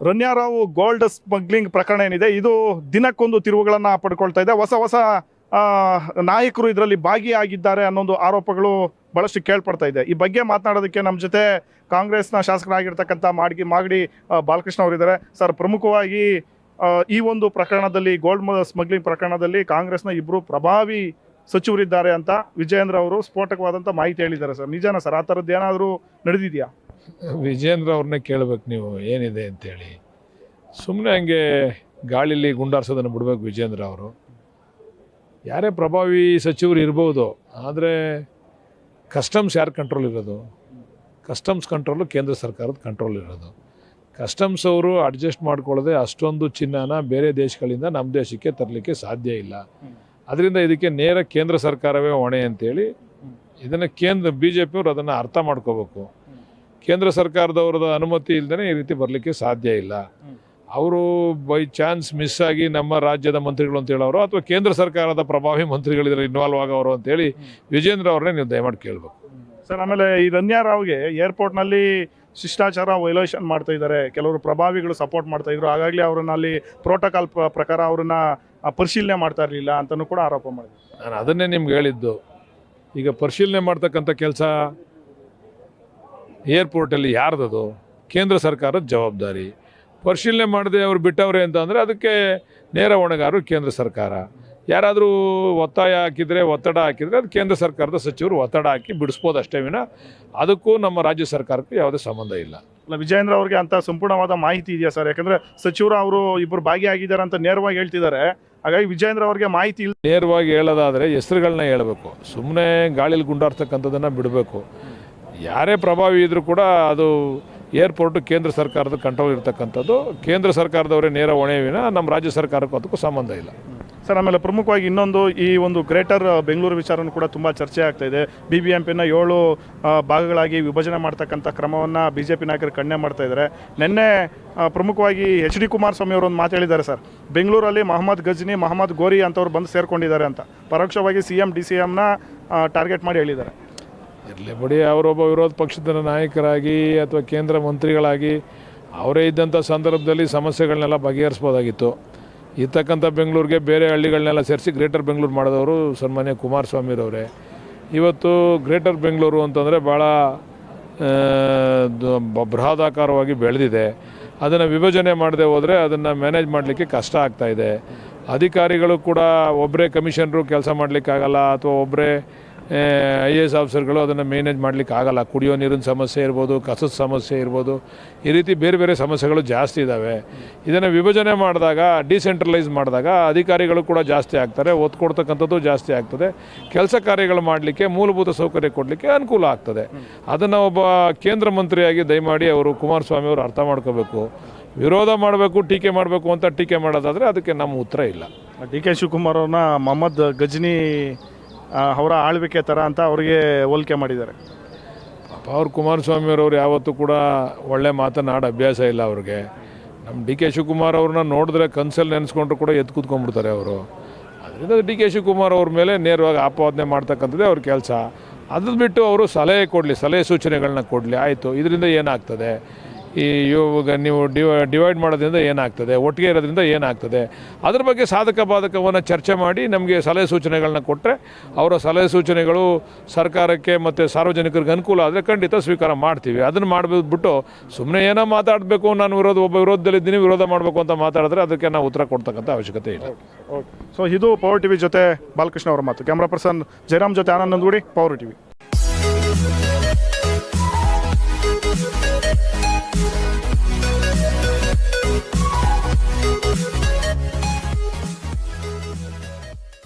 Ranya Rao gold smuggling ಪ್ರಕರಣ ಏನಿದೆ ಇದು ದಿನಕ್ಕೊಂದು ತಿರುವುಗಳನ್ನು ಪಡ್ಕೊಳ್ತಾ ಇದೆ. ಹೊಸ ಹೊಸ ನಾಯಕರು ಇದರಲ್ಲಿ ಭಾಗಿಯಾಗಿದ್ದಾರೆ ಅನ್ನೊಂದು ಆರೋಪಗಳು ಬಹಳಷ್ಟು ಕೇಳ್ಪಡ್ತಾ ಇದೆ. ಈ ಬಗ್ಗೆ ಮಾತನಾಡೋದಕ್ಕೆ ನಮ್ಮ ಜೊತೆ ಕಾಂಗ್ರೆಸ್ನ ಶಾಸಕರಾಗಿರ್ತಕ್ಕಂಥ ಮಾಗಡಿ ಬಾಲಕೃಷ್ಣ ಅವರಿದ್ದಾರೆ. ಸರ್, ಪ್ರಮುಖವಾಗಿ ಈ ಒಂದು ಪ್ರಕರಣದಲ್ಲಿ ಗೋಲ್ಡ್ ಸ್ಮಗ್ಲಿಂಗ್ ಪ್ರಕರಣದಲ್ಲಿ ಕಾಂಗ್ರೆಸ್ನ ಇಬ್ಬರು ಪ್ರಭಾವಿ ಸಚಿವರಿದ್ದಾರೆ ಅಂತ ವಿಜಯೇಂದ್ರ ಅವರು ಸ್ಫೋಟಕವಾದಂಥ ಮಾಹಿತಿ ಹೇಳಿದ್ದಾರೆ. ಸರ್, ನಿಜಾನ ಸರ್? ಆ ಥರದ್ದು ಏನಾದರೂ ನಡೆದಿದೆಯಾ? ವಿಜಯೇಂದ್ರ ಅವ್ರನ್ನೇ ಕೇಳಬೇಕು ನೀವು, ಏನಿದೆ ಅಂತೇಳಿ. ಸುಮ್ಮನೆ ಹಂಗೆ ಗಾಳಿಲಿ ಗುಂಡಾರಿಸೋದನ್ನು ಬಿಡಬೇಕು ವಿಜಯೇಂದ್ರ ಅವರು. ಯಾರೇ ಪ್ರಭಾವಿ ಸಚಿವರು ಇರ್ಬೋದು, ಆದರೆ ಕಸ್ಟಮ್ಸ್ ಯಾರು ಕಂಟ್ರೋಲ್ ಇರೋದು? ಕಸ್ಟಮ್ಸ್ ಕಂಟ್ರೋಲು ಕೇಂದ್ರ ಸರ್ಕಾರದ ಕಂಟ್ರೋಲ್ ಇರೋದು. ಕಸ್ಟಮ್ಸ್ ಅವರು ಅಡ್ಜಸ್ಟ್ ಮಾಡ್ಕೊಳ್ಳದೆ ಅಷ್ಟೊಂದು ಚಿನ್ನನ ಬೇರೆ ದೇಶಗಳಿಂದ ನಮ್ಮ ದೇಶಕ್ಕೆ ತರಲಿಕ್ಕೆ ಸಾಧ್ಯ ಇಲ್ಲ. ಅದರಿಂದ ಇದಕ್ಕೆ ನೇರ ಕೇಂದ್ರ ಸರ್ಕಾರವೇ ಹೊಣೆ ಅಂತೇಳಿ ಇದನ್ನು ಬಿ ಜೆ ಪಿಯವರು ಅದನ್ನು ಅರ್ಥ ಮಾಡ್ಕೋಬೇಕು. ಕೇಂದ್ರ ಸರ್ಕಾರದವ್ರದ ಅನುಮತಿ ಇಲ್ಲದೇ ಈ ರೀತಿ ಬರಲಿಕ್ಕೆ ಸಾಧ್ಯ ಇಲ್ಲ. ಅವರು ಬೈ ಚಾನ್ಸ್ ಮಿಸ್ ಆಗಿ ನಮ್ಮ ರಾಜ್ಯದ ಮಂತ್ರಿಗಳು ಅಂತ ಹೇಳೋರು ಅಥವಾ ಕೇಂದ್ರ ಸರ್ಕಾರದ ಪ್ರಭಾವಿ ಮಂತ್ರಿಗಳಿದ್ರೆ ಇನ್ವಾಲ್ವ್ ಆಗೋರು ಅಂತೇಳಿ ವಿಜೇಂದ್ರ ಅವ್ರನ್ನೇ ನೀವು ದಯಮಾಡಿ ಕೇಳಬೇಕು. ಸರ್, ಆಮೇಲೆ ಈ ರನ್ಯಾರಾವ್ಗೆ ಏರ್ಪೋರ್ಟ್ನಲ್ಲಿ ಶಿಷ್ಟಾಚಾರ ವೈಲೇಷನ್ ಮಾಡ್ತಾ ಇದ್ದಾರೆ, ಕೆಲವರು ಪ್ರಭಾವಿಗಳು ಸಪೋರ್ಟ್ ಮಾಡ್ತಾ ಇದ್ರು, ಹಾಗಾಗಿ ಅವರನ್ನ ಅಲ್ಲಿ ಪ್ರೋಟೋಕಾಲ್ ಪ್ರಕಾರ ಅವರನ್ನ ಪರಿಶೀಲನೆ ಮಾಡ್ತಾ ಇರಲಿಲ್ಲ ಅಂತಲೂ ಕೂಡ ಆರೋಪ ಮಾಡಿದ್ರು. ನಾನು ಅದನ್ನೇ ನಿಮ್ಗೆ ಹೇಳಿದ್ದು. ಈಗ ಪರಿಶೀಲನೆ ಮಾಡ್ತಕ್ಕಂಥ ಕೆಲಸ ಏರ್ಪೋರ್ಟಲ್ಲಿ ಯಾರ್ದದು? ಕೇಂದ್ರ ಸರ್ಕಾರದ ಜವಾಬ್ದಾರಿ. ಪರಿಶೀಲನೆ ಮಾಡದೆ ಅವ್ರು ಬಿಟ್ಟವ್ರೆ ಅಂತಂದರೆ ಅದಕ್ಕೆ ನೇರ ಹೊಣೆಗಾರರು ಕೇಂದ್ರ ಸರ್ಕಾರ. ಯಾರಾದರೂ ಒತ್ತಾಯ ಹಾಕಿದರೆ, ಒತ್ತಡ ಹಾಕಿದರೆ ಅದು ಕೇಂದ್ರ ಸರ್ಕಾರದ ಸಚಿವರು ಒತ್ತಡ ಹಾಕಿ ಬಿಡಿಸ್ಬೋದು ಅಷ್ಟೇ ವಿನ ಅದಕ್ಕೂ ನಮ್ಮ ರಾಜ್ಯ ಸರ್ಕಾರಕ್ಕೂ ಯಾವುದೇ ಸಂಬಂಧ ಇಲ್ಲ. ಅಲ್ಲ, ವಿಜಯೇಂದ್ರ ಅವ್ರಿಗೆ ಅಂತ ಸಂಪೂರ್ಣವಾದ ಮಾಹಿತಿ ಇದೆಯಾ ಸರ್? ಯಾಕಂದರೆ ಸಚಿವರು ಅವರು ಇಬ್ಬರು ಭಾಗಿಯಾಗಿದ್ದಾರೆ ಅಂತ ನೇರವಾಗಿ ಹೇಳ್ತಿದ್ದಾರೆ, ಹಾಗಾಗಿ ವಿಜಯೇಂದ್ರ ಅವ್ರಿಗೆ ಮಾಹಿತಿ ಇಲ್ಲ. ನೇರವಾಗಿ ಹೇಳೋದಾದರೆ ಹೆಸರುಗಳನ್ನ ಹೇಳಬೇಕು, ಸುಮ್ಮನೆ ಗಾಳಿಲಿ ಗುಂಡಾರ್ತಕ್ಕಂಥದ್ದನ್ನು ಬಿಡಬೇಕು. ಯಾರೇ ಪ್ರಭಾವಿ ಇದ್ದರೂ ಕೂಡ ಅದು ಏರ್ಪೋರ್ಟು ಕೇಂದ್ರ ಸರ್ಕಾರದ ಕಂಟ್ರೋಲ್ ಇರ್ತಕ್ಕಂಥದ್ದು. ಕೇಂದ್ರ ಸರ್ಕಾರದವರೇ ನೇರ ಹೊಣೆ ವಿನ ನಮ್ಮ ರಾಜ್ಯ ಸರ್ಕಾರಕ್ಕೂ ಅದಕ್ಕೂ ಸಂಬಂಧ ಇಲ್ಲ. ಸರ್, ಆಮೇಲೆ ಪ್ರಮುಖವಾಗಿ ಇನ್ನೊಂದು, ಈ ಒಂದು ಗ್ರೇಟರ್ ಬೆಂಗಳೂರು ವಿಚಾರನೂ ಕೂಡ ತುಂಬ ಚರ್ಚೆ ಆಗ್ತಾ ಇದೆ. BBMPನ 7 ಭಾಗಗಳಾಗಿ ವಿಭಜನೆ ಮಾಡ್ತಕ್ಕಂಥ ಕ್ರಮವನ್ನು BJP ನಾಯಕರು ಖಂಡನೆ ಮಾಡ್ತಾ ಇದ್ದಾರೆ. ನಿನ್ನೆ ಪ್ರಮುಖವಾಗಿ HD ಕುಮಾರಸ್ವಾಮಿ ಅವರು ಒಂದು ಮಾತು ಹೇಳಿದ್ದಾರೆ ಸರ್, ಬೆಂಗಳೂರಲ್ಲಿ ಮೊಹಮ್ಮದ್ ಗಜ್ನಿ, ಮೊಹಮ್ಮದ್ ಗೋರಿ ಅಂತವ್ರು ಬಂದು ಸೇರ್ಕೊಂಡಿದ್ದಾರೆ ಅಂತ ಪರೋಕ್ಷವಾಗಿ CM DCMನ ಟಾರ್ಗೆಟ್ ಮಾಡಿ ಹೇಳಿದ್ದಾರೆ. ಇರಲಿ ಬಿಡಿ, ಅವರೊಬ್ಬ ವಿರೋಧ ಪಕ್ಷದ ನಾಯಕರಾಗಿ ಅಥವಾ ಕೇಂದ್ರ ಮಂತ್ರಿಗಳಾಗಿ ಅವರೇ ಇದ್ದಂಥ ಸಂದರ್ಭದಲ್ಲಿ ಸಮಸ್ಯೆಗಳನ್ನೆಲ್ಲ ಬಗೆಹರಿಸ್ಬೋದಾಗಿತ್ತು. ಇರ್ತಕ್ಕಂಥ ಬೆಂಗಳೂರಿಗೆ ಬೇರೆ ಹಳ್ಳಿಗಳನ್ನೆಲ್ಲ ಸೇರಿಸಿ ಗ್ರೇಟರ್ ಬೆಂಗಳೂರು ಮಾಡಿದವರು ಸನ್ಮಾನ್ಯ ಕುಮಾರಸ್ವಾಮಿರವರೇ. ಇವತ್ತು ಗ್ರೇಟರ್ ಬೆಂಗಳೂರು ಅಂತಂದರೆ ಭಾಳ ಬೃಹದಾಕಾರವಾಗಿ ಬೆಳೆದಿದೆ. ಅದನ್ನು ವಿಭಜನೆ ಮಾಡದೆ ಹೋದರೆ ಅದನ್ನು ಮ್ಯಾನೇಜ್ ಮಾಡಲಿಕ್ಕೆ ಕಷ್ಟ ಆಗ್ತಾಯಿದೆ. ಅಧಿಕಾರಿಗಳು ಕೂಡ ಒಬ್ಬರೇ ಕಮಿಷನರು ಕೆಲಸ ಮಾಡಲಿಕ್ಕಾಗಲ್ಲ, ಅಥವಾ ಒಬ್ಬರೇ IAS ಆಫೀಸರ್ಗಳು ಅದನ್ನು ಮ್ಯಾನೇಜ್ ಮಾಡಲಿಕ್ಕೆ ಆಗಲ್ಲ. ಕುಡಿಯೋ ನೀರಿನ ಸಮಸ್ಯೆ ಇರ್ಬೋದು, ಕಸದ ಸಮಸ್ಯೆ ಇರ್ಬೋದು, ಈ ರೀತಿ ಬೇರೆ ಬೇರೆ ಸಮಸ್ಯೆಗಳು ಜಾಸ್ತಿ ಇದ್ದಾವೆ. ಇದನ್ನು ವಿಭಜನೆ ಮಾಡಿದಾಗ, ಡಿಸೆಂಟ್ರಲೈಸ್ ಮಾಡಿದಾಗ ಅಧಿಕಾರಿಗಳು ಕೂಡ ಜಾಸ್ತಿ ಆಗ್ತಾರೆ, ಒತ್ತು ಕೊಡ್ತಕ್ಕಂಥದ್ದು ಜಾಸ್ತಿ ಆಗ್ತದೆ. ಕೆಲಸ ಕಾರ್ಯಗಳು ಮಾಡಲಿಕ್ಕೆ, ಮೂಲಭೂತ ಸೌಕರ್ಯ ಕೊಡಲಿಕ್ಕೆ ಅನುಕೂಲ ಆಗ್ತದೆ. ಅದನ್ನು ಒಬ್ಬ ಕೇಂದ್ರ ಮಂತ್ರಿಯಾಗಿ ದಯಮಾಡಿ ಅವರು ಕುಮಾರಸ್ವಾಮಿ ಅವರು ಅರ್ಥ ಮಾಡ್ಕೋಬೇಕು. ವಿರೋಧ ಮಾಡಬೇಕು, ಟೀಕೆ ಮಾಡಬೇಕು ಅಂತ ಟೀಕೆ ಮಾಡೋದಾದರೆ ಅದಕ್ಕೆ ನಮ್ಮ ಉತ್ತರ ಇಲ್ಲ. DK ಶಿವಕುಮಾರ್ ಅವ್ರನ್ನ ಮೊಹಮ್ಮದ್ ಗಜ್ನಿ ಅವರ ಆಳ್ವಿಕೆ ಥರ ಅಂತ ಅವರಿಗೆ ಹೋಲಿಕೆ ಮಾಡಿದ್ದಾರೆ. ಪಾಪ ಅವ್ರು ಕುಮಾರಸ್ವಾಮಿಯವ್ರವ್ರು ಯಾವತ್ತೂ ಕೂಡ ಒಳ್ಳೆ ಮಾತನಾಡೋ ಅಭ್ಯಾಸ ಇಲ್ಲ ಅವ್ರಿಗೆ. ನಮ್ಮ DK ಶಿವಕುಮಾರ್ ಅವ್ರನ್ನ ನೋಡಿದ್ರೆ ಕನ್ಸಲ್ಲಿ ನೆನೆಸ್ಕೊಂಡ್ರು ಕೂಡ ಎದ್ದು ಕೂತ್ಕೊಂಡ್ಬಿಡ್ತಾರೆ ಅವರು. ಅದರಿಂದ DK ಶಿವಕುಮಾರ್ ಅವ್ರ ಮೇಲೆ ನೇರವಾಗಿ ಆಪಾದನೆ ಮಾಡ್ತಕ್ಕಂಥದ್ದೇ ಅವ್ರ ಕೆಲಸ. ಅದನ್ನು ಬಿಟ್ಟು ಅವರು ಸಲಹೆ ಸೂಚನೆಗಳನ್ನ ಕೊಡಲಿ, ಆಯಿತು ಇದರಿಂದ ಏನಾಗ್ತದೆ, ಈ ಇವಾಗ ನೀವು ಡಿವೈಡ್ ಮಾಡೋದ್ರಿಂದ ಏನಾಗ್ತದೆ, ಒಟ್ಟಿಗೆ ಇರೋದ್ರಿಂದ ಏನಾಗ್ತದೆ, ಅದ್ರ ಬಗ್ಗೆ ಸಾಧಕ ಬಾಧಕವನ್ನು ಚರ್ಚೆ ಮಾಡಿ ನಮಗೆ ಸಲಹೆ ಸೂಚನೆಗಳನ್ನ ಕೊಟ್ಟರೆ ಅವರ ಸಲಹೆ ಸೂಚನೆಗಳು ಸರ್ಕಾರಕ್ಕೆ ಮತ್ತು ಸಾರ್ವಜನಿಕರಿಗೆ ಅನುಕೂಲ ಆದರೆ ಖಂಡಿತ ಸ್ವೀಕಾರ ಮಾಡ್ತೀವಿ. ಅದನ್ನು ಮಾಡಬಿಟ್ಟು ಸುಮ್ಮನೆ ಏನೋ ಮಾತಾಡಬೇಕು, ನಾನು ಒಬ್ಬ ವಿರೋಧದಲ್ಲಿದ್ದೀನಿ, ವಿರೋಧ ಮಾಡಬೇಕು ಅಂತ ಮಾತಾಡಿದ್ರೆ ಅದಕ್ಕೆ ನಾವು ಉತ್ತರ ಕೊಡ್ತಕ್ಕಂಥ ಅವಶ್ಯಕತೆ ಇಲ್ಲ. ಸೊ ಇದು ಪವರ್ TV ಜೊತೆ ಬಾಲಕೃಷ್ಣ ಅವರ ಮಾತು. ಕ್ಯಾಮ್ರಾ ಪರ್ಸನ್ ಜಯರಾಮ್ ಜೊತೆ ಆನಂದ್ ನಂದಗೂಡಿ, ಪವರ್ TV.